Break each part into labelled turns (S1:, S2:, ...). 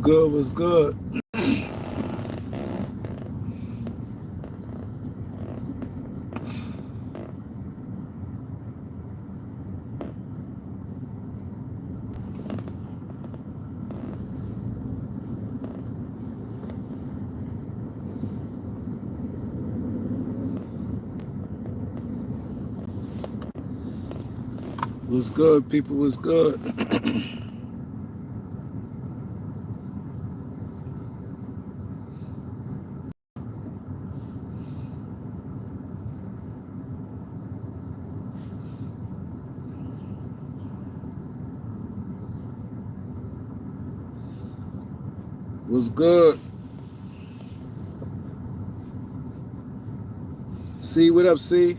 S1: good? What's good? What's good, people? What's good? What's good? C, what up, C?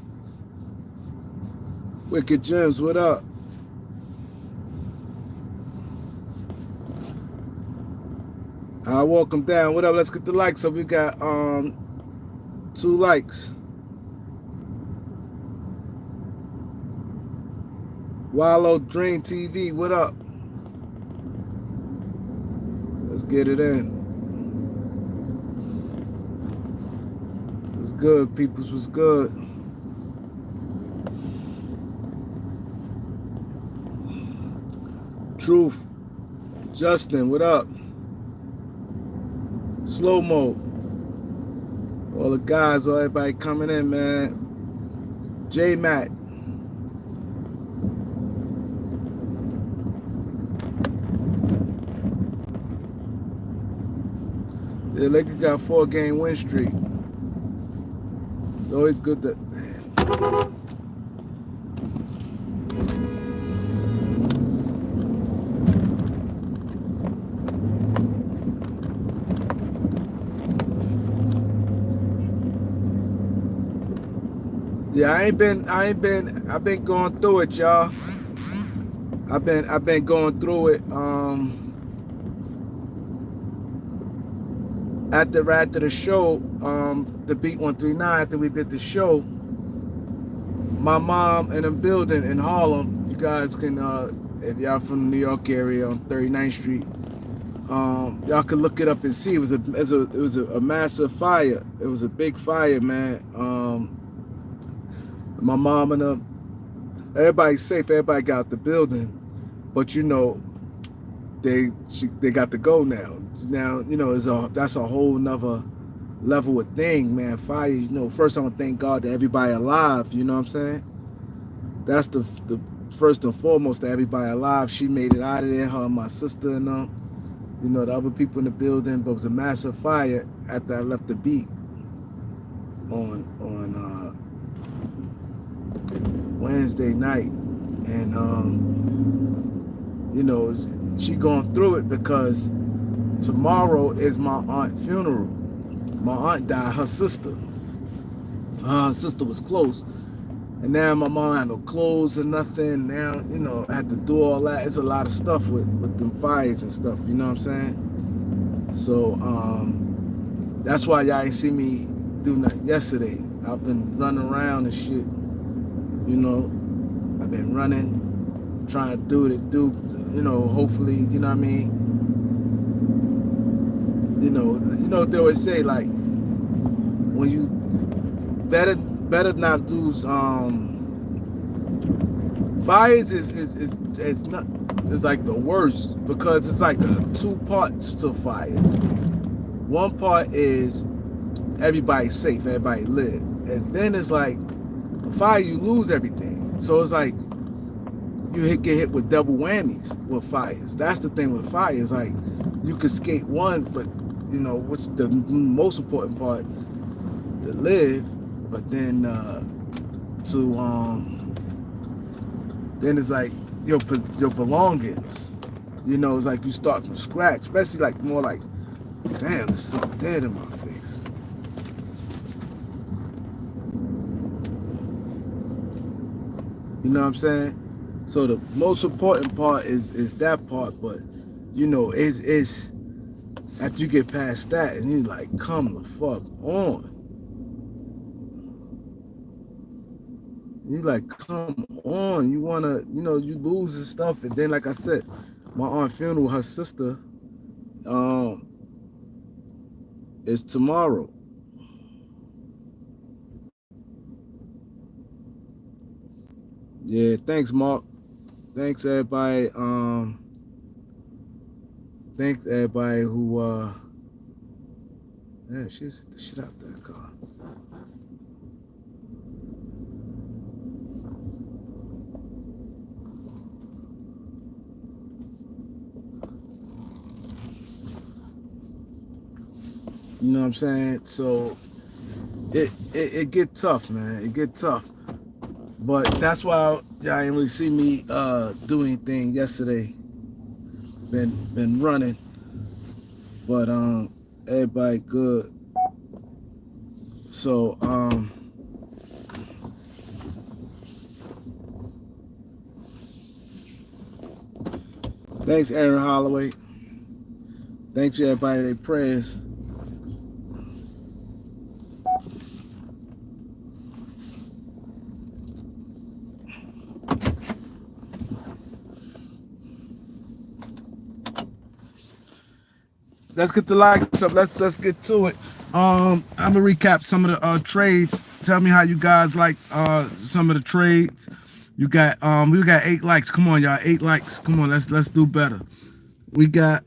S1: Wicked Gems, what up? I walk them down. What up? Let's get the likes up. We got 2 likes. Wallow Dream TV, what up? Let's get it in. What's good, peoples? What's good? Truth. Justin, what up? Slow mo. All the guys, all everybody coming in, man. J Matt. The Lakers got a 4-game win streak. It's always good to. Yeah, I've been going through it, y'all. I've been going through it. After the show, the Beat 139, after we did the show, my mom in a building in Harlem, you guys can, if y'all from the New York area on 39th Street, y'all can look it up and see. It was a massive fire. It was a big fire, man. My mom and everybody's safe. Everybody got out the building, but you know, they got to go now. Now, you know, that's a whole nother level of thing, man. Fire, you know, first I want to thank God that everybody alive, you know what I'm saying? That's the first and foremost, that everybody alive. She made it out of there, her and my sister and you know, the other people in the building, but it was a massive fire after I left the Beat on Wednesday night. And you know, she going through it because tomorrow is my aunt's funeral. My aunt died, her sister was close, and now my mom had no clothes or nothing. Now, you know, I had to do all that. It's a lot of stuff with them fires and stuff, you know what I'm saying? So that's why y'all ain't see me do nothing yesterday. I've been running around and shit, you know. I've been running, trying to do, you know, hopefully, you know what I mean? You know what they always say, like, when you better not lose fires is not, it's like the worst, because it's like 2 parts to fires. One part is everybody's safe, everybody live, and then it's like a fire, you lose everything. So it's like you get hit with double whammies with fires. That's the thing with fire, is like you could skate one, but you know what's the most important part, to live, but then then it's like your belongings, you know, it's like you start from scratch, especially like more like, damn, there's something dead in my face. You know what I'm saying? So the most important part is that part, but you know, it's after you get past that and you like, come the fuck on. You like, come on. You wanna, you know, you lose and stuff, and then like I said, my aunt's funeral, her sister, Um, it's tomorrow. Yeah, thanks, Mark. Thanks everybody. Thanks everybody who yeah, she's hit the shit out that car. You know what I'm saying? So it get tough, man. It get tough. But that's why y'all ain't really see me do anything yesterday. Been running. But everybody good. So thanks Aaron Holloway. Thanks to everybody their prayers. Let's get the likes up. Let's get to it. I'm gonna recap some of the trades. Tell me how you guys like some of the trades. You got we got 8 likes. Come on, y'all. 8 likes. Come on, let's do better. We got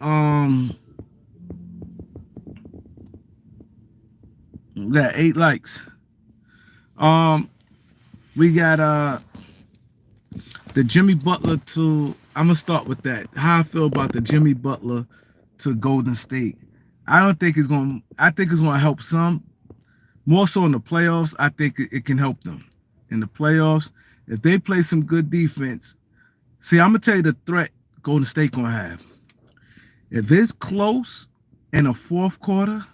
S1: we got 8 likes. Um we got the Jimmy Butler to I'm gonna start with that. How I feel about the Jimmy Butler to Golden State. I think it's gonna help some. More so in the playoffs, I think it can help them. In the playoffs, if they play some good defense, see, I'm gonna tell you the threat Golden State gonna have. If it's close in the fourth quarter,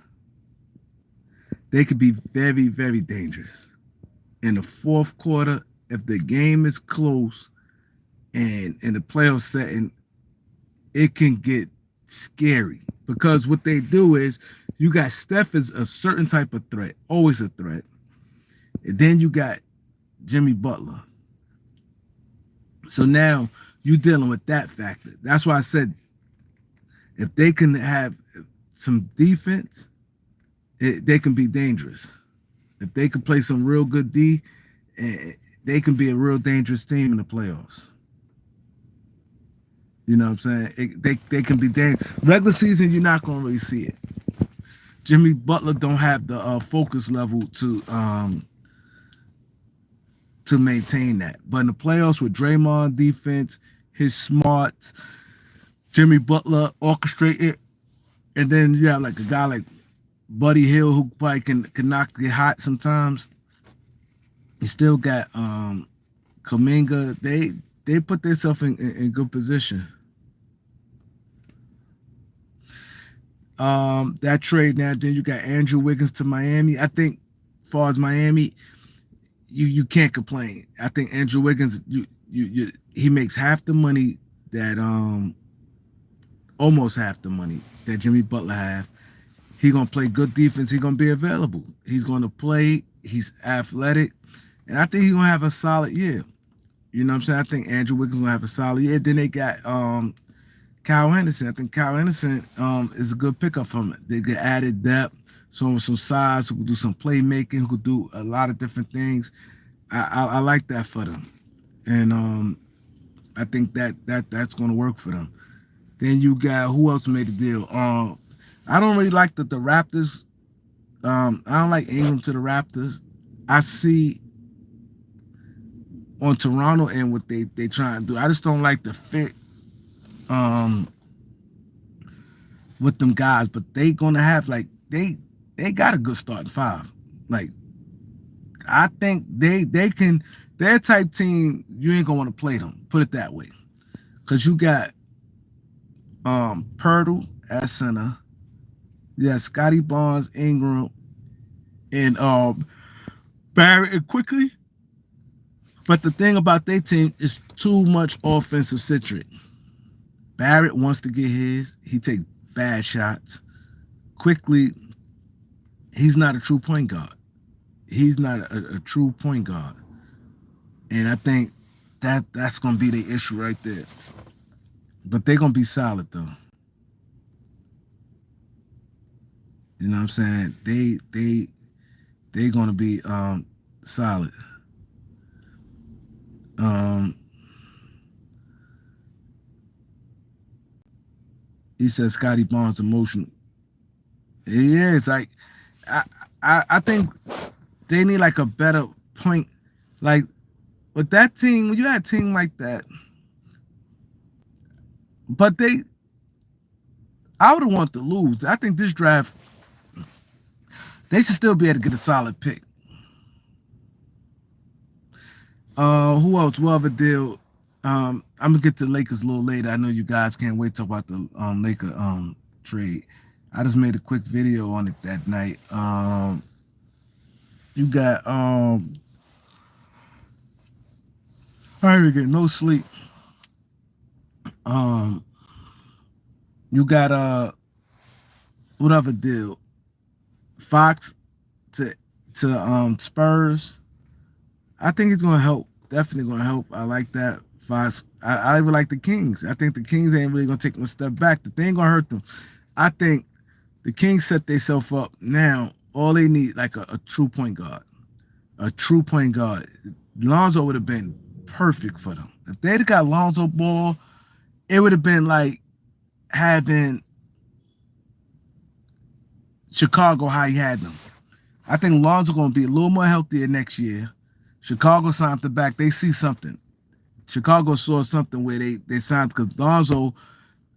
S1: they could be very, very dangerous. In the fourth quarter, if the game is close and in the playoff setting, it can get scary because what they do is you got Steph is a certain type of threat, always a threat, and then you got Jimmy Butler. So now you're dealing with that factor. That's why I said if they can have some defense, they can be dangerous. If they can play some real good D, they can be a real dangerous team in the playoffs. You know what I'm saying? They can be dangerous. Regular season, you're not gonna really see it. Jimmy Butler don't have the focus level to maintain that. But in the playoffs with Draymond defense, his smarts, Jimmy Butler orchestrated, and then you have like a guy like Buddy Hill who probably can knock you hot sometimes. You still got Kaminga. They put themselves in good position. That trade now, then you got Andrew Wiggins to Miami. I think, as far as Miami, you can't complain. I think Andrew Wiggins, he makes half the money that almost half the money that Jimmy Butler have. He gonna play good defense. He gonna be available. He's gonna play. He's athletic, and I think he's gonna have a solid year. You know what I'm saying? I think Andrew Wiggins gonna have a solid year. Then they got Kyle Henderson. I think Kyle Henderson is a good pickup from it. They get added depth, some size, who can do some playmaking, who could do a lot of different things. I like that for them, and I think that's going to work for them. Then you got who else made the deal? I don't really like the Raptors. I don't like Ingram to the Raptors. I see on Toronto and what they try and do. I just don't like the fit um with them guys, but they gonna have like they got a good starting five. Like I think they can they're a type team you ain't gonna want to play them. Put it that way, because you got Pirtle at center, you got Scotty Barnes, Ingram, and Barrett and Quickly. But the thing about their team is too much offensive citric. Barrett wants to get his. He take bad shots. Quickly, he's not a true point guard. He's not a true point guard. And I think that's gonna be the issue right there. But they're gonna be solid though. You know what I'm saying? They gonna be solid. Um, he said Scotty Barnes emotional. Yeah, it's like I, I think they need like a better point. Like with that team, when you had a team like that, but I would have wanted to lose. I think this draft they should still be able to get a solid pick. Who else? What other deal? I'm gonna get to Lakers a little later. I know you guys can't wait to talk about the Laker trade. I just made a quick video on it that night. You got I didn't get no sleep. Um, you got what other deal? Fox to Spurs. I think it's gonna help. Definitely gonna help. I like that. Fox. I even like the Kings. I think the Kings ain't really gonna take one step back. The thing gonna hurt them. I think the Kings set themselves up now. All they need like a true point guard. A true point guard. Lonzo would have been perfect for them. If they'd got Lonzo Ball, it would have been like having Chicago how he had them. I think Lonzo gonna be a little more healthier next year. Chicago signed the back. They see something. Chicago saw something where they signed because Lonzo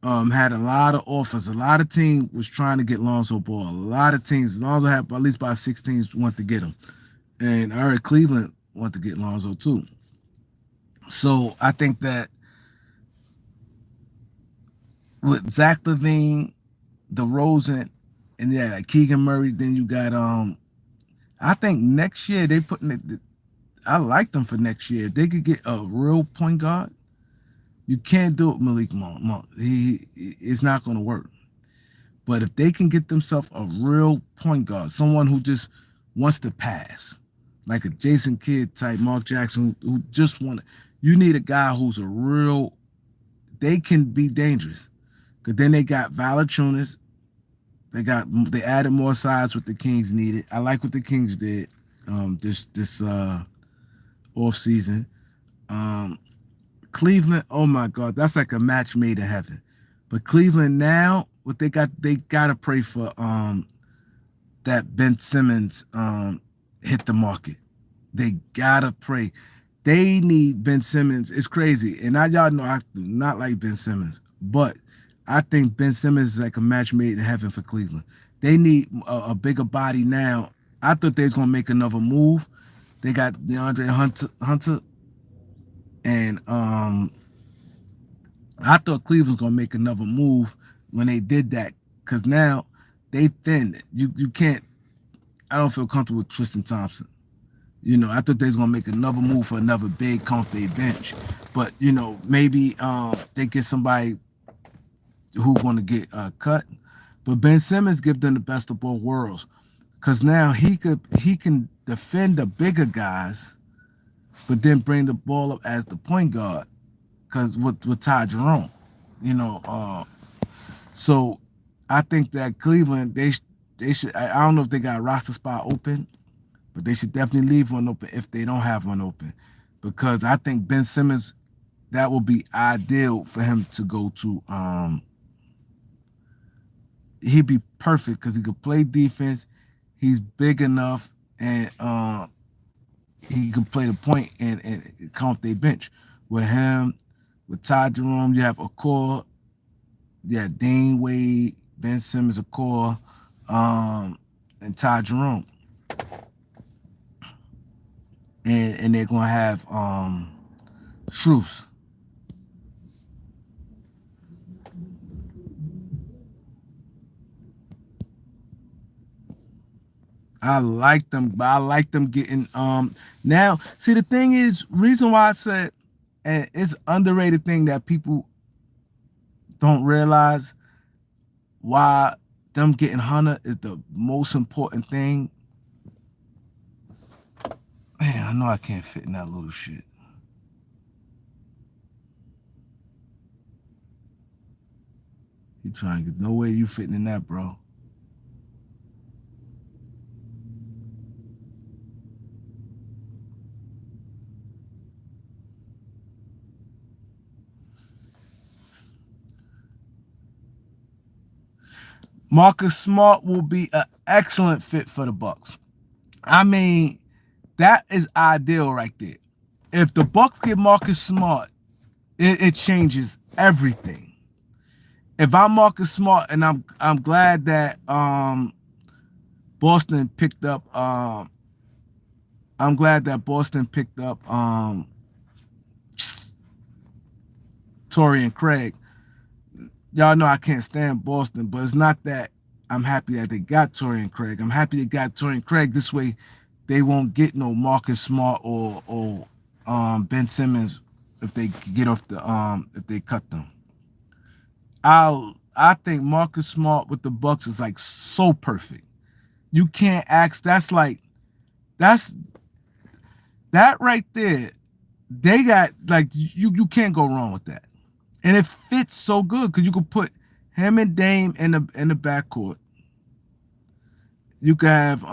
S1: had a lot of offers. A lot of teams was trying to get Lonzo Ball. A lot of teams. Lonzo had at least about 6 teams want to get him. And I heard Cleveland want to get Lonzo too. So I think that with Zach Levine, DeRozan, and yeah, like Keegan Murray, then you got I think next year they putting it. I like them for next year. If they could get a real point guard, you can't do it, Malik Monk. It's not going to work. But if they can get themselves a real point guard, someone who just wants to pass, like a Jason Kidd type, Mark Jackson, who just want to, you need a guy who's a real, they can be dangerous. Because then they got Valachunas. They added more size what the Kings needed. I like what the Kings did this off season. Um, Cleveland, oh my God, that's like a match made in heaven. But Cleveland now, what they gotta pray for that Ben Simmons hit the market. They gotta pray. They need Ben Simmons. It's crazy. And I y'all know I do not like Ben Simmons, but I think Ben Simmons is like a match made in heaven for Cleveland. They need a bigger body now. I thought they was gonna make another move. They got DeAndre Hunter, and I thought Cleveland was gonna make another move when they did that because now they thin. You can't. I don't feel comfortable with Tristan Thompson. You know, I thought they was gonna make another move for another big comp they bench, but you know maybe they get somebody who gonna get cut. But Ben Simmons give them the best of both worlds because now he can defend the bigger guys, but then bring the ball up as the point guard because with Ty Jerome, you know. So I think that Cleveland they should. I don't know if they got a roster spot open, but they should definitely leave one open if they don't have one open, because I think Ben Simmons that will be ideal for him to go to. He'd be perfect because he could play defense. He's big enough and he can play the point and count their bench. With him, with Ty Jerome, you have a core. Yeah, Dane Wade, Ben Simmons, a core, and Ty Jerome, and they're gonna have Truce. I like them, but I like them getting now. See, the thing is, reason why I said, and it's underrated thing that people don't realize why them getting Hunter is the most important thing. Man, I know I can't fit in that little shit. You trying to get no way you fitting in that, bro. Marcus Smart will be an excellent fit for the Bucks. I mean, that is ideal right there. If the Bucks get Marcus Smart, it changes everything. If I'm Marcus Smart, and I'm glad that Boston picked up I'm glad that Boston picked up Torrey and Craig. Y'all know I can't stand Boston, but it's not that I'm happy that they got Torrey and Craig. I'm happy they got Torrey and Craig. This way, they won't get no Marcus Smart or Ben Simmons if they get off the if they cut them. I think Marcus Smart with the Bucks is like so perfect. You can't ask. That's that right there. They got like you can't go wrong with that, and it fits so good because you could put him and Dame in the backcourt. You could have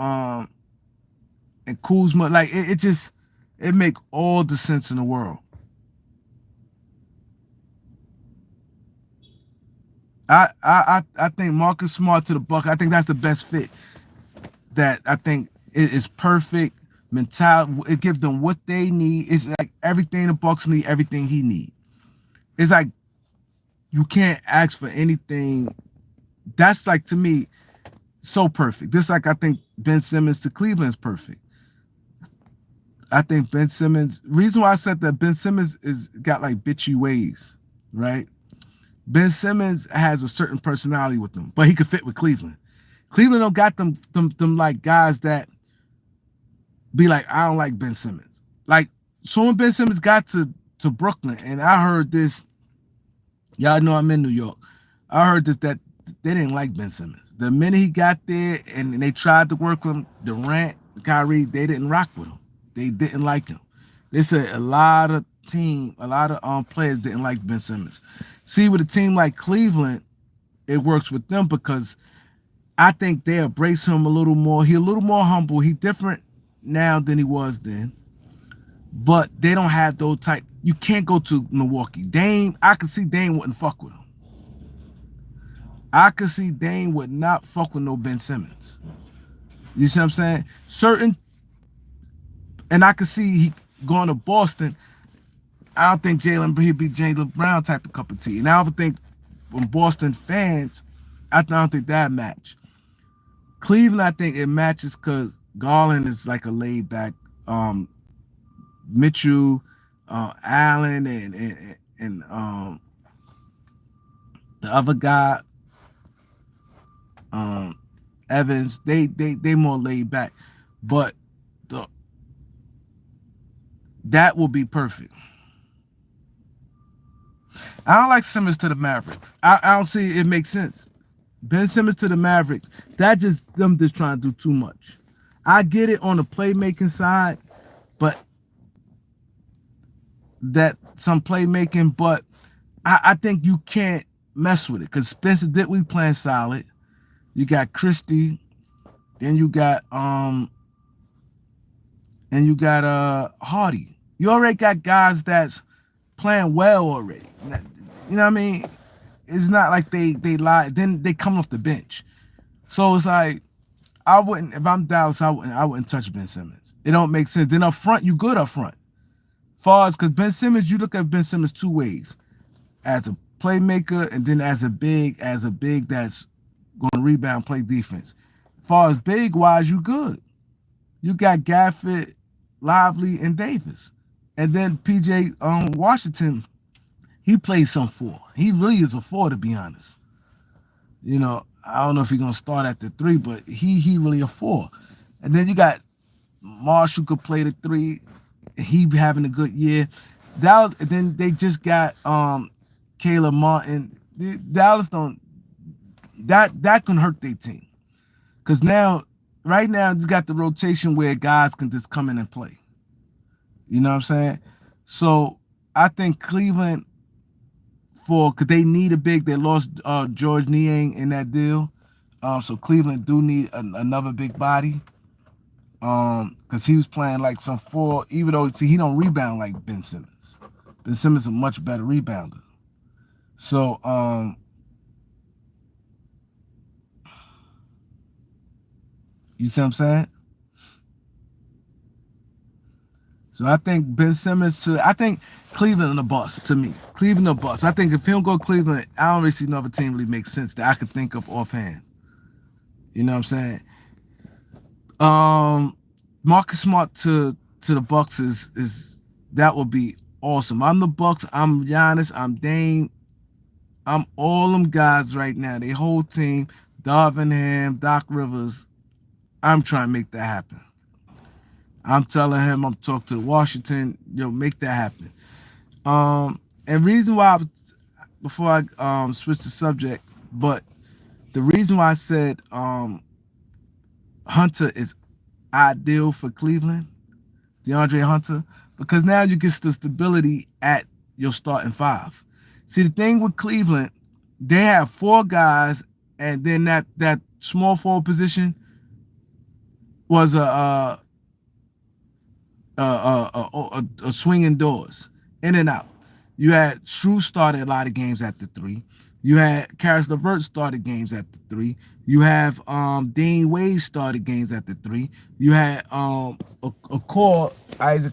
S1: and Kuzma, like it just it make all the sense in the world. I think Marcus Smart to the Buck. I think that's the best fit. That I think it is perfect mentality. It gives them what they need. It's like everything the Bucks need, everything he need. It's like you can't ask for anything. That's like to me so perfect. Just like I think Ben Simmons to Cleveland is perfect. I think Ben Simmons. Reason why I said that Ben Simmons is got like bitchy ways, right? Ben Simmons has a certain personality with him, but he could fit with Cleveland. Cleveland don't got them like guys that be like, I don't like Ben Simmons. Like, so when Ben Simmons got to Brooklyn, and I heard this, y'all know I'm in New York. I heard this that they didn't like Ben Simmons. The minute he got there and they tried to work with him, Durant, Kyrie, they didn't rock with him. They didn't like him. They said a lot of players didn't like Ben Simmons. See, with a team like Cleveland, it works with them because I think they embrace him a little more. He's a little more humble. He's different now than he was then. But they don't have those type. You can't go to Milwaukee. Dame, I could see Dame wouldn't fuck with him. I could see Dame would not fuck with no Ben Simmons. You see what I'm saying? And I could see he going to Boston. I don't think he'd be Jaylen Brown type of cup of tea. And I don't think from Boston fans, I don't think that match. Cleveland, I think it matches because Garland is like a laid back Mitchell, Allen, and the other guy, Evans. They more laid back, but the that will be perfect. I don't like Simmons to the Mavericks. I don't see it makes sense. Ben Simmons to the Mavericks. That just them just trying to do too much. I get it on the playmaking side, but that some playmaking, but I think you can't mess with it because Spencer Dinwiddie playing solid. You got Christie, then you got Hardy. You already got guys that's playing well already. You know what I mean? It's not like they lie. Then they come off the bench. So it's like I wouldn't if I'm Dallas, I wouldn't touch Ben Simmons. It don't make sense. Then up front, you good up front. Far as because Ben Simmons, you look at Ben Simmons two ways. As a playmaker and then as a big that's going to rebound, play defense. As far as big wise, you good. You got Gafford, Lively, and Davis. And then PJ Washington, he plays some four. He really is a four, to be honest. You know, I don't know if he's gonna start at the three, but he really a four. And then you got Marshall could play the three. He having a good year. Dallas, and then they just got Caleb Martin. Dallas don't that can hurt their team. Cause right now you got the rotation where guys can just come in and play. You know what I'm saying? So I think Cleveland because they need a big. They lost George Niang in that deal, so Cleveland do need another big body. Because he was playing like some four, even though he don't rebound like Ben Simmons. Ben Simmons is a much better rebounder. So You see what I'm saying? So I think Ben Simmons to I think Cleveland a bust to me. Cleveland a bust. I think if he don't go Cleveland, I don't really see another team really make sense that I could think of offhand. You know what I'm saying? Um, Marcus Smart to the Bucks is that would be awesome. I'm the Bucks. I'm Giannis. I'm Dame. I'm all them guys right now. They whole team, Darvin Ham, Doc Rivers. I'm trying to make that happen. I'm telling him I'm talking to Washington. Yo, make that happen. And reason why before I switch the subject, but the reason why I said Hunter is ideal for Cleveland, DeAndre Hunter, because now you get the stability at your starting five. See, the thing with Cleveland, they have four guys, and then that small forward position was a swinging doors, in and out. You had Shrew started a lot of games at the three. You had Karis LeVert started games at the three. You have Dean Wade started games at the three. You had Isaac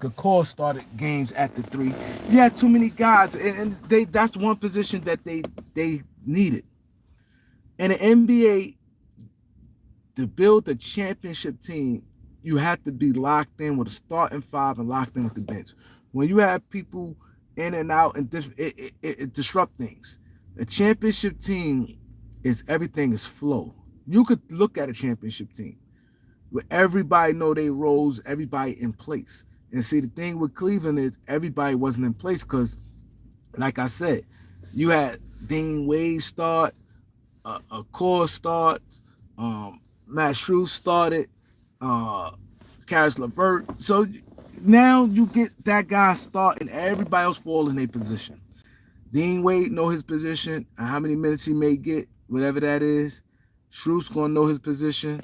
S1: Accor started games at the three. You had too many guys, and they that's one position that they needed. In the NBA, to build a championship team, you have to be locked in with a starting five and locked in with the bench. When you have people in and out, and it disrupt things. A championship team is everything is flow. You could look at a championship team where everybody know their roles, everybody in place. And see, the thing with Cleveland is everybody wasn't in place because, like I said, you had Dean Wade start, a core start, Matt Shrew started, uh, Karis LeVert. So now you get that guy starting, everybody else fall in their position. Dean Wade know his position and how many minutes he may get, whatever that is. Shrew's gonna know his position.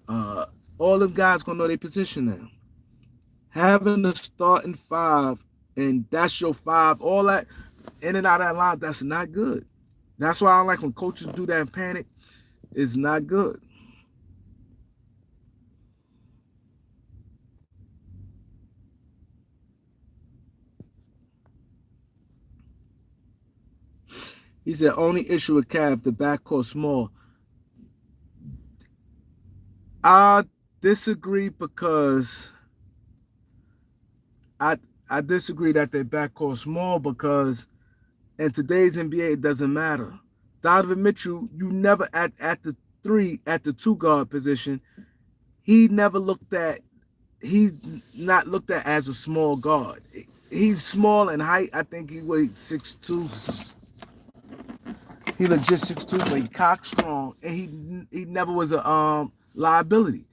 S1: Uh, all them guys gonna know their position now. Having a starting five and that's your five, all that in and out of that line, that's not good. That's why I don't like when coaches do that in panic. It's not good. He said only issue with Cav, the backcourt small. I disagree because I I disagree that their backcourt small because in today's NBA it doesn't matter. Donovan Mitchell, you never at the three at the two guard position, he never looked at he's not looked at as a small guard. He's small in height. I think he weighs 6'2". He legit 6'2", but he cock strong, and he never was a liability.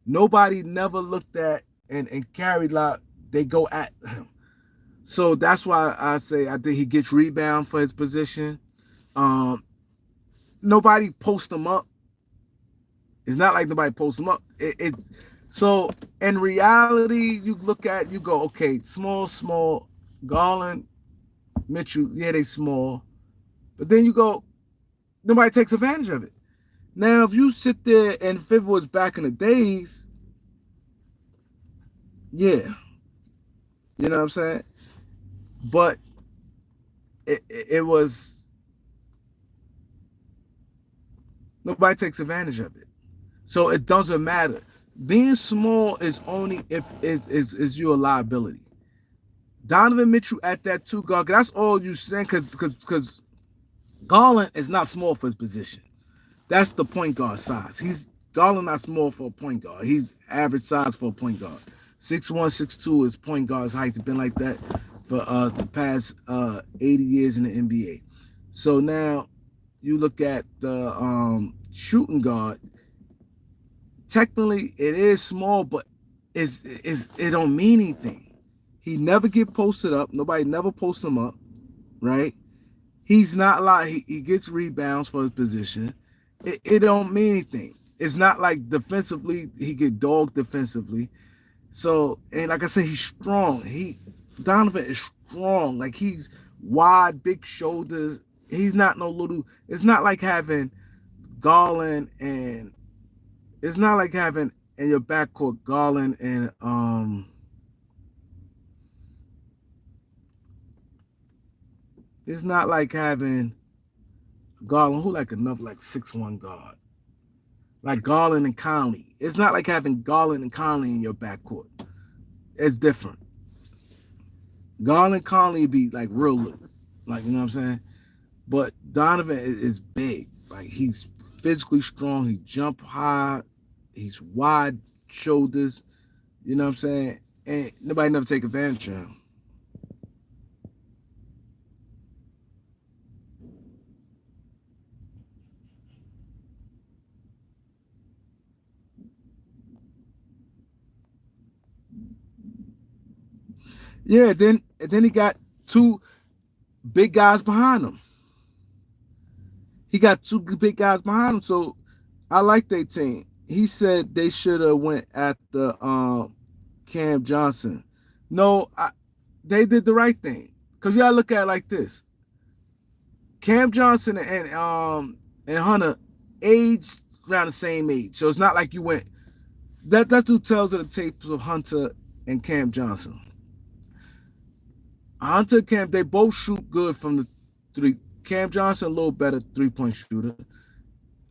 S1: Nobody never looked at and carried like they go at him. So that's why I say I think he gets rebound for his position. Um, Nobody post him up. It's not like nobody posts him up. So in reality, you look at you go, okay, small, Garland, Mitchell, yeah, they small. But then you go, nobody takes advantage of it. Now, if you sit there and if it was back in the days, yeah, you know what I'm saying? But it was nobody takes advantage of it. So it doesn't matter. Being small is only if is you a liability. Donovan Mitchell at that two guard, that's all you saying because Garland is not small for his position. That's the point guard size. He's Garland not small for a point guard. He's average size for a point guard. 6'1", 6'2" is point guard's height. It's been like that for the past 80 years in the NBA. So now you look at the shooting guard. Technically, it is small, but it don't mean anything. He never get posted up. Nobody never posts him up, right? He's not like he gets rebounds for his position. It don't mean anything. It's not like defensively he get dogged defensively. So and like I said, he's strong. Donovan is strong. Like he's wide, big shoulders. He's not no little. It's not like having Garland and it's not like having in your backcourt, Garland and it's not like having Garland, who like another like 6'1" guard. Like Garland and Conley. It's not like having Garland and Conley in your backcourt. It's different. Garland and Conley be like real little. Like, you know what I'm saying? But Donovan is big. Like he's physically strong. He jump high. He's wide shoulders. You know what I'm saying? And nobody never take advantage of him. Yeah, then he got two big guys behind him. He got two big guys behind him. So I like their team. He said they should have went at the Cam Johnson. No, they did the right thing. Cause you gotta look at it like this. Cam Johnson and Hunter aged around the same age. So it's not like you went that's who tells of the tapes of Hunter and Cam Johnson. Hunter and Cam, they both shoot good from the three. Cam Johnson a little better 3-point shooter.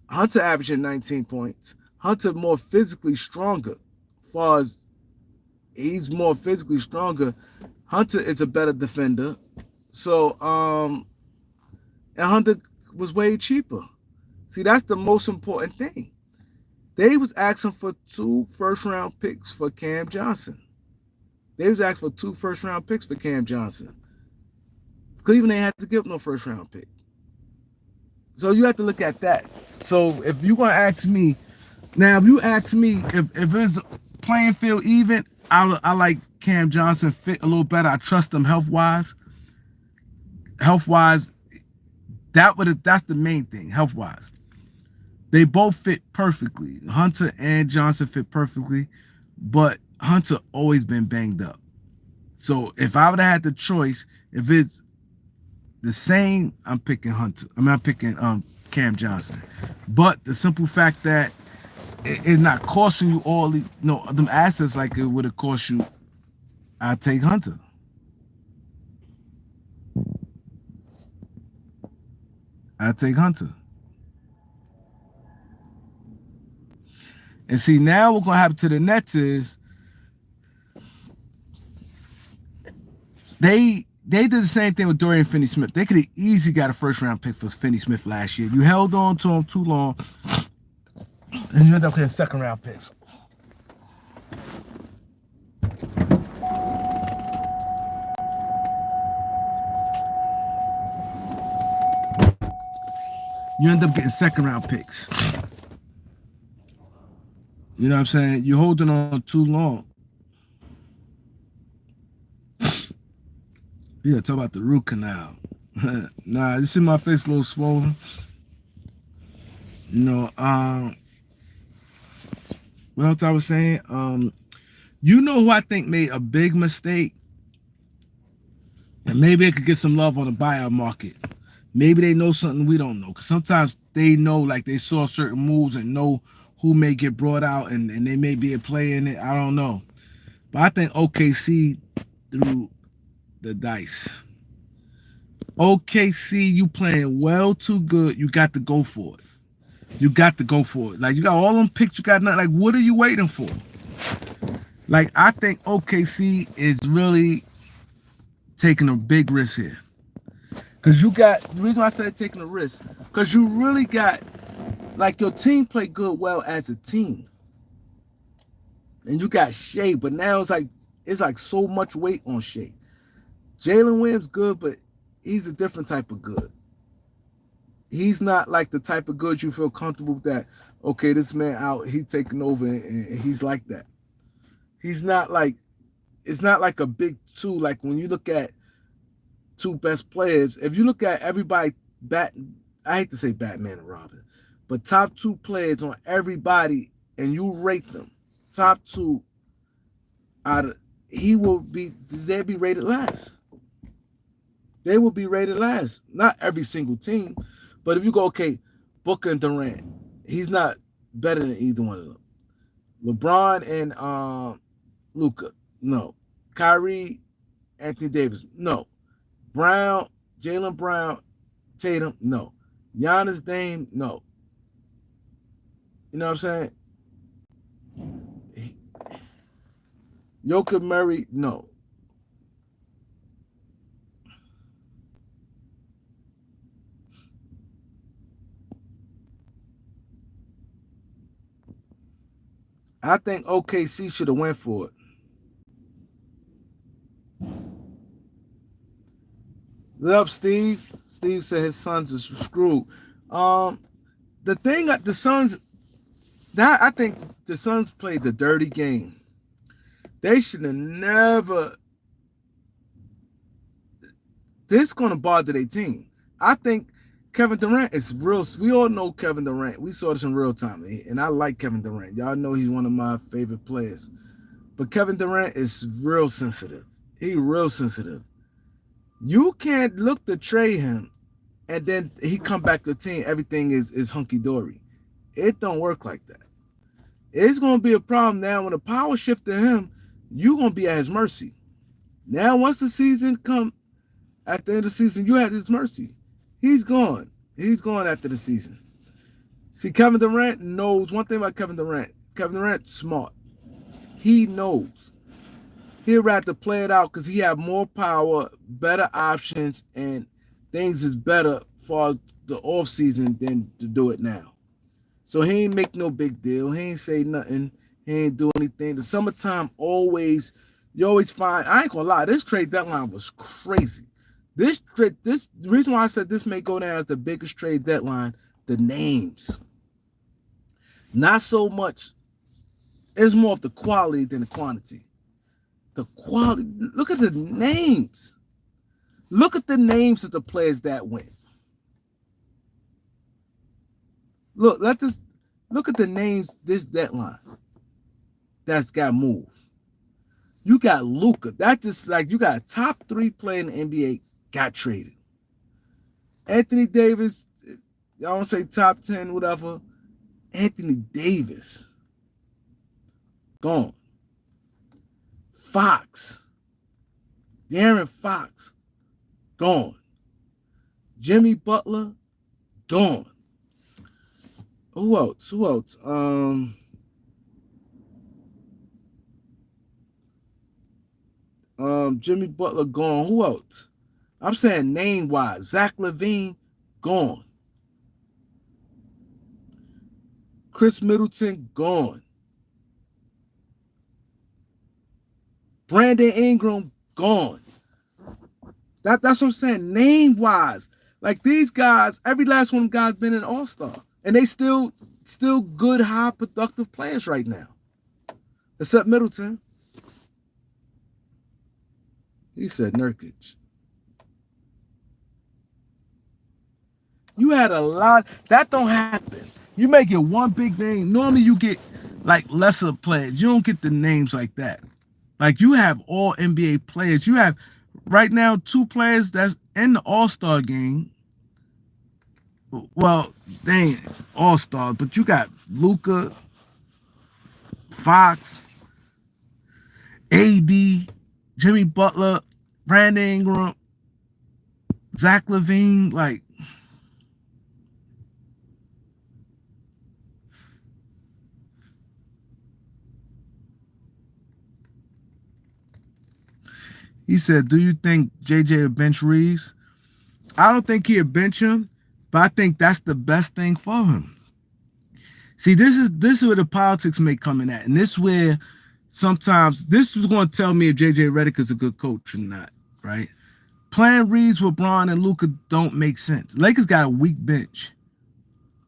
S1: Hunter averaging 19 points. Hunter more physically stronger. As far as he's more physically stronger. Hunter is a better defender. So and Hunter was way cheaper. See, that's the most important thing. They was asking for 2 first-round picks for Cam Johnson. They was asking for 2 first-round picks for Cam Johnson. Cleveland ain't had to give no first-round pick. So you have to look at that. So if you're gonna ask me, now if you ask me if it's playing field even, I like Cam Johnson fit a little better. I trust him health wise. Health wise, that's the main thing. Health wise, they both fit perfectly. Hunter and Johnson fit perfectly, but Hunter always been banged up. So if I would have had the choice, if it's the same, I'm picking Hunter. I'm picking Cam Johnson. But the simple fact that it's not costing you all the them assets like it would have cost you, I take Hunter. I take Hunter. And see, now what's gonna happen to the Nets is they did the same thing with Dorian Finney-Smith. They could have easily got a first-round pick for Finney-Smith last year. You held on to him too long, and you end up getting second-round picks. You end up getting second-round picks. You know what I'm saying? You're holding on too long. Yeah, talk about the root canal. Nah, you see my face a little swollen. You know, what else I was saying? You know who I think made a big mistake? And maybe they could get some love on the buyout market. Maybe they know something we don't know. Because sometimes they know, like they saw certain moves and know who may get brought out and they may be a player in it. I don't know. But I think OKC threw the dice. OKC, you playing well too good. You got to go for it. You got to go for it. Like, you got all them picks. You got nothing. Like, what are you waiting for? Like, I think OKC is really taking a big risk here. Because you got, the reason why I said taking a risk, because you really got, like, your team played good well as a team. And you got Shea, but now it's like so much weight on Shea. Jalen Williams good, but he's a different type of good. He's not like the type of good you feel comfortable with that, okay, this man out, he's taking over and he's like that. He's not like, it's not like a big two. Like when you look at two best players, if you look at everybody, I hate to say Batman and Robin, but top two players on everybody and you rate them, top two out of, they'll be rated last. They will be rated last. Not every single team, but if you go, okay, Booker and Durant, he's not better than either one of them. LeBron and Luca, no. Kyrie, Anthony Davis, no. Brown, Jalen Brown, Tatum, no. Giannis Dame, no. You know what I'm saying? Jokic Murray, no. I think OKC should have went for it. What up, Steve? Steve said his sons is screwed. Um, the thing that the Suns, that I think the Suns played the dirty game. They should have never. This is gonna bother their team. I think Kevin Durant is real. We all know Kevin Durant. We saw this in real time, and I like Kevin Durant. Y'all know he's one of my favorite players. But Kevin Durant is real sensitive. He real sensitive. You can't look to trade him and then he come back to the team. Everything is hunky dory. It don't work like that. It's gonna be a problem now when the power shift to him. You gonna be at his mercy. Now, once the season come, at the end of the season, you at his mercy. He's gone. He's gone after the season. See, Kevin Durant knows one thing about Kevin Durant. Kevin Durant's smart. He knows. He'd rather play it out because he have more power, better options, and things is better for the off season than to do it now. So he ain't make no big deal. He ain't say nothing. He ain't do anything. The summertime always, you always find. I ain't gonna lie. This trade deadline was crazy. This the reason why I said this may go down as the biggest trade deadline. The names, not so much. It's more of the quality than the quantity. The quality. Look at the names. Look at the names of the players that went. Look at the names this deadline that's got moved. You got Luka. That's just like you got a top 3 player in the NBA got traded. Anthony Davis, I don't say top 10, whatever. Anthony Davis, gone. Fox, De'Aaron Fox, gone. Jimmy Butler, gone. Who else? Jimmy Butler gone. Who else? I'm saying name wise. Zach LaVine gone. Chris Middleton gone. Brandon Ingram gone. That's what I'm saying. Name wise, like these guys, every last one of them guys been an all-star, and they still good, high productive players right now, except Middleton. He said Nurkic. You had a lot. That don't happen. You may get one big name. Normally you get like lesser players. You don't get the names like that. Like you have all NBA players. You have right now 2 players that's in the All-Star game. Well, they ain't All-Stars, but you got Luka, Fox, AD, Jimmy Butler, Brandon Ingram, Zach LaVine. Like, he said, do you think JJ will bench Reeves? I don't think he'll bench him, but I think that's the best thing for him. See, this is where the politics may come in at. And this is where sometimes this is going to tell me if JJ Redick is a good coach or not, right? Playing Reeves with Bron and Luka don't make sense. Lakers got a weak bench.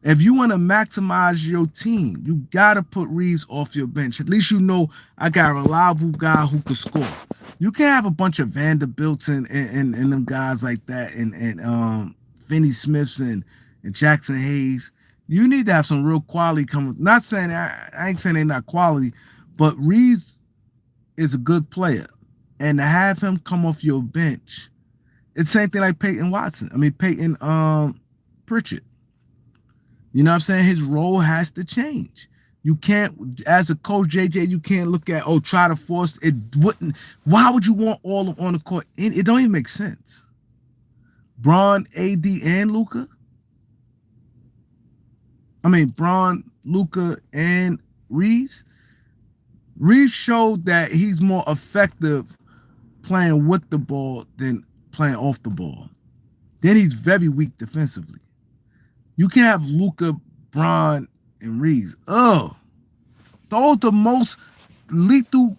S1: If you want to maximize your team, you got to put Reeves off your bench. At least you know I got a reliable guy who can score. You can't have a bunch of Vanderbilts and them guys like that and Finney Smiths and Jackson Hayes. You need to have some real quality coming. Not saying I ain't saying they're not quality, but Reeves is a good player. And to have him come off your bench, it's the same thing like Peyton Pritchard. You know what I'm saying? His role has to change. You can't, as a coach, JJ, you can't look at, oh, try to force it. Wouldn't. Why would you want all on the court? It don't even make sense. Braun, AD, and Luka. I mean, Braun, Luka, and Reeves. Reeves showed that he's more effective playing with the ball than playing off the ball. Then he's very weak defensively. You can't have Luka, Braun, and Reeves. Oh, those are the most lethal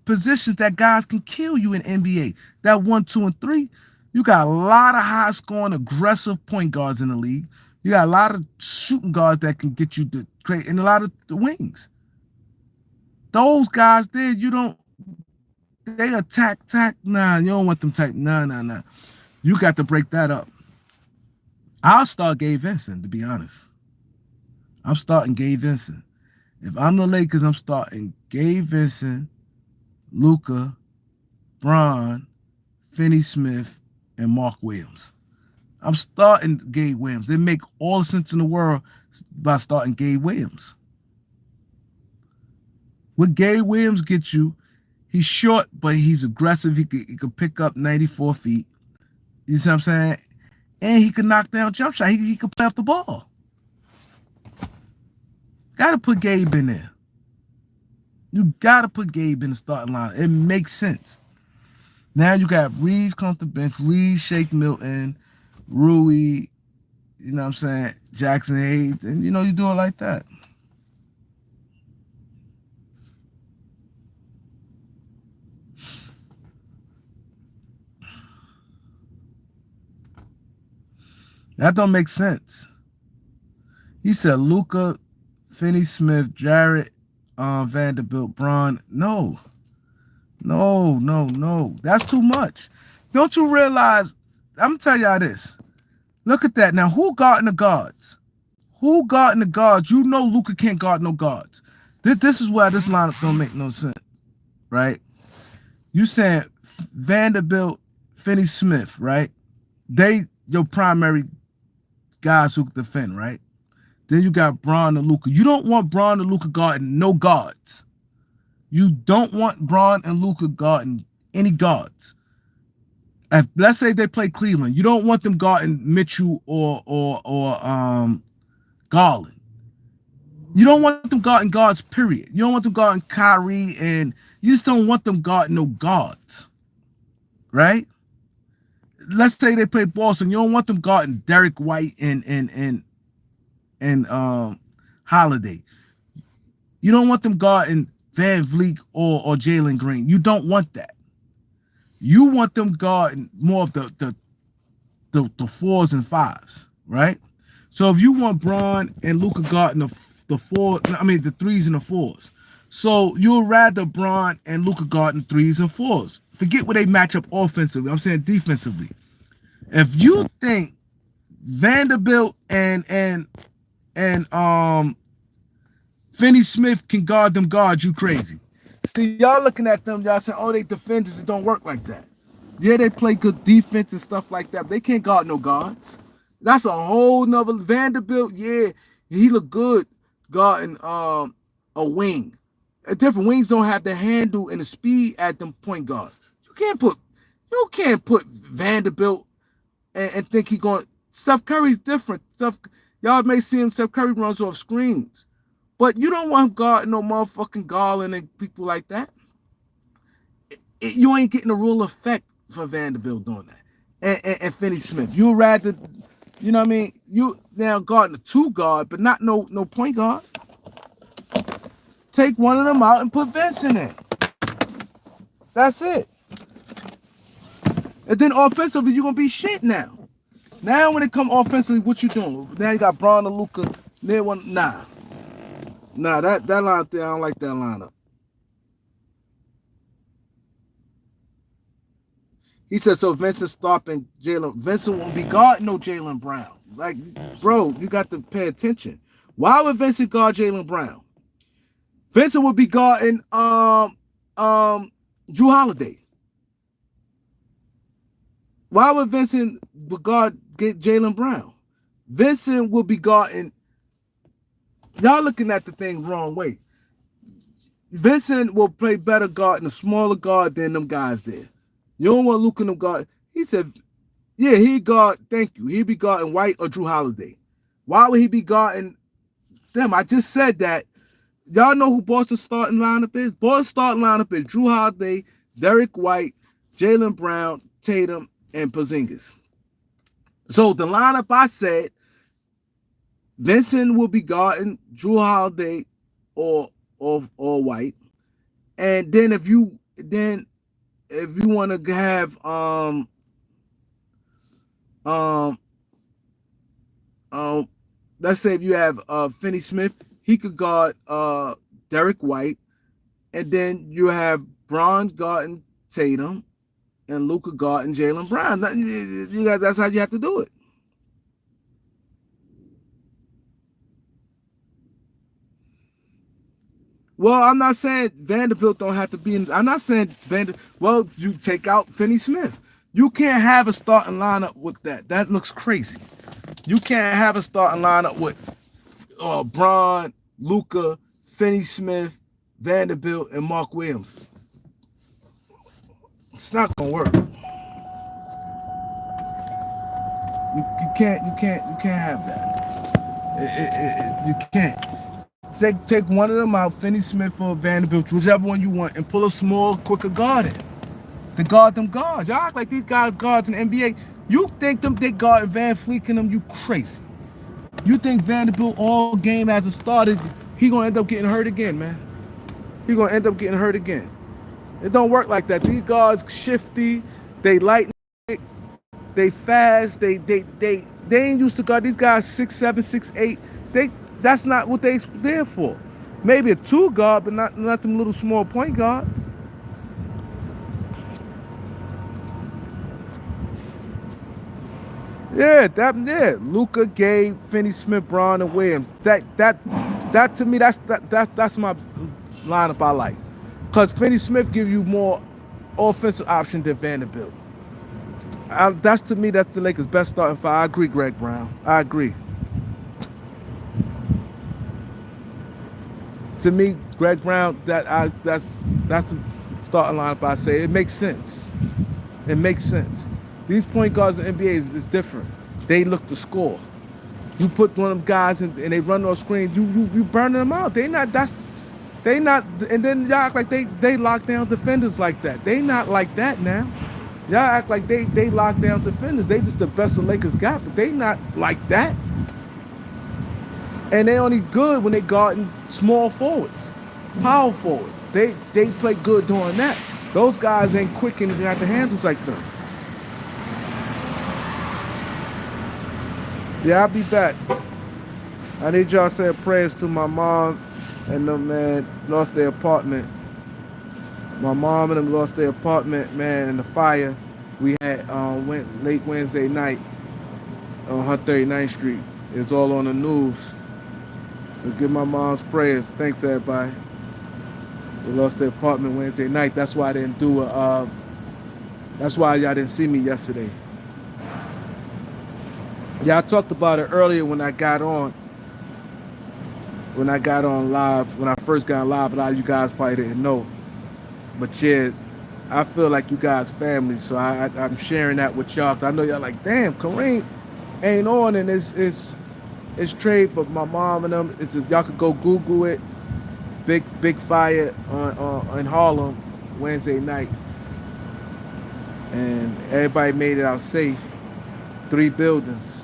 S1: positions that guys can kill you in NBA. That 1, 2, and 3. You got a lot of high scoring, aggressive point guards in the league. You got a lot of shooting guards that can get you to create, and a lot of the wings. Those guys there, you don't. They attack. Nah, you don't want them type. Nah. You got to break that up. I'll start Gabe Vincent, to be honest. I'm starting Gabe Vincent. If I'm the Lakers, I'm starting Gabe Vincent, Luka, Braun, Finney-Smith, and Mark Williams. I'm starting Gabe Williams. They make all the sense in the world by starting Gabe Williams. What Gabe Williams gets you, he's short, but he's aggressive. He could pick up 94 feet. You see what I'm saying? And he can knock down jump shot. He can play off the ball. Got to put Gabe in there. You got to put Gabe in the starting line. It makes sense. Now you got Reeves come off the bench. Reeves, Shake Milton, Rui, you know what I'm saying, Jackson Hayes. And, you do it like that. That don't make sense. He said Luka, Finney-Smith, Jarrett, Vanderbilt, Braun. No. That's too much. Don't you realize? I'm gonna tell y'all this. Look at that. Now, who guarding the guards? Who guarding the guards? You know Luka can't guard no guards. This is why this lineup don't make no sense, right? You saying Vanderbilt, Finney-Smith, right? They your primary guys who can defend, right? Then you got Braun and Luka. You don't want Braun and Luka guarding no guards. You don't want Braun and Luka guarding any guards. If, let's say they play Cleveland, you don't want them guarding Mitchell or Garland. You don't want them guarding guards, period. You don't want them guarding Kyrie, and you just don't want them guarding no guards, right? Let's say they play Boston. You don't want them guarding Derek White and Holiday. You don't want them guarding Van Vliet or Jalen Green. You don't want that. You want them guarding more of the 4s and 5s, right? So if you want Braun and Luka guarding the 3s and the 4s. So you'll rather Braun and Luka guarding 3s and 4s. Forget where they match up offensively. I'm saying defensively. If you think Vanderbilt and Finney-Smith can guard them guards, you crazy. See, y'all looking at them, y'all saying, oh, they defenders, it don't work like that. Yeah, they play good defense and stuff like that, but they can't guard no guards. That's a whole nother Vanderbilt, yeah, he look good guarding a wing. Different wings don't have the handle and the speed at them point guard. You can't put Vanderbilt and think he going. Steph Curry's different. Y'all may see him. Steph Curry runs off screens, but you don't want him guarding no motherfucking Garland and people like that. You ain't getting the real effect for Vanderbilt doing that. And Finney-Smith, you rather, you know what I mean? You now guarding a 2 guard, but not no point guard. Take one of them out and put Vince in there. That's it. And then offensively, you're going to be shit now. Now when it come offensively, what you doing? Now you got Braun and Luka. Nah, that lineup there, I don't like that lineup. He said, so Vincent stopping Jalen. Vincent won't be guarding no Jalen Brown. Like, bro, you got to pay attention. Why would Vincent guard Jalen Brown? Vincent would be guarding Drew Holiday. Why would Vincent guard Jalen Brown? Vincent will be guarding Y'all looking at the thing wrong way. Vincent will play better guard and a smaller guard than them guys there. You don't want Luka in them guard. He said, yeah, he guard, thank you. He'd be guarding White or Drew Holiday. Why would he be guarding them? I just said that. Y'all know who Boston's starting lineup is? Boston's starting lineup is Drew Holiday, Derek White, Jaylen Brown, Tatum, and Porzingis. So the lineup I said, Vincent will be guarding Drew Holiday or White. And then if you want to have let's say if you have Finney Smith, he could guard Derek White, and then you have Braun guarding Tatum and Luka guarding Jaylen Brown. You guys, that's how you have to do it. Well, I'm not saying Vanderbilt don't have to be in. I'm not saying Well, you take out Finney Smith. You can't have a starting lineup with that. That looks crazy. You can't have a starting lineup with Braun, Luka, Finney Smith, Vanderbilt, and Mark Williams. It's not gonna work. You can't have that. You can't. Take one of them out, Finney Smith or Vanderbilt, whichever one you want, and pull a small, quicker guard in. To guard them guards. Y'all act like these guys guards in the NBA. You think them they guard Van Fleek and them, you crazy. You think Vanderbilt all game as it started, he gonna end up getting hurt again, man. He gonna end up getting hurt again. It don't work like that. These guards shifty, they lightning, they fast, they ain't used to guard. These guys 6'7", 6'8". That's not what they there for. Maybe a two guard, but not them little small point guards. Yeah. Luka, Gabe, Finney Smith, Braun, and Williams. That to me, that's my lineup I like. Cause Finney Smith give you more offensive option than Vanderbilt. That's to me, that's the Lakers' best starting five. I agree, Greg Brown. I agree. To me, Greg Brown, that's the starting lineup I say. It makes sense. It makes sense. These point guards in the NBA is different. They look to score. You put one of them guys in, and they run on screen, you burning them out. They not, and then y'all act like they lock down defenders like that. They not like that now. Y'all act like they lock down defenders. They just the best the Lakers got, but they not like that. And they only good when they guarding small forwards, power forwards. They play good doing that. Those guys ain't quick and got the handles like them. Yeah, I'll be back. I need y'all to say prayers to my mom and them, man, lost their apartment. My mom and them lost their apartment, man, in the fire. We had went late Wednesday night on 139th Street. It was all on the news. So give my mom's prayers. Thanks, everybody. They lost their apartment Wednesday night. That's why I didn't do a. That's why y'all didn't see me yesterday. Yeah, I talked about it earlier when I got on. When I got on live, when I first got on live, a lot of you guys probably didn't know. But yeah, I feel like you guys family, so I'm sharing that with y'all. I know y'all like, damn, Kareem ain't on, and it's trade. But my mom and them, it's just, y'all could go Google it. Big fire in Harlem Wednesday night, and everybody made it out safe. 3 buildings.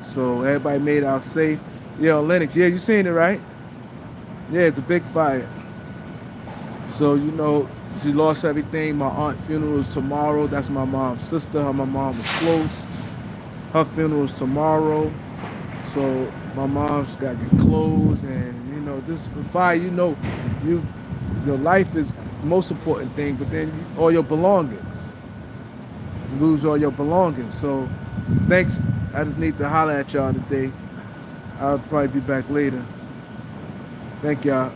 S1: So everybody made it out safe. Yo, Lennox, yeah, you seen it, right? Yeah, it's a big fire. So, you know, she lost everything. My aunt's funeral is tomorrow. That's my mom's sister. My mom was close. Her funeral is tomorrow. So my mom's got to get clothes, and, you know, this fire, you know, your life is the most important thing, but then all your belongings. You lose all your belongings. So thanks. I just need to holler at y'all today. I'll probably be back later. Thank y'all.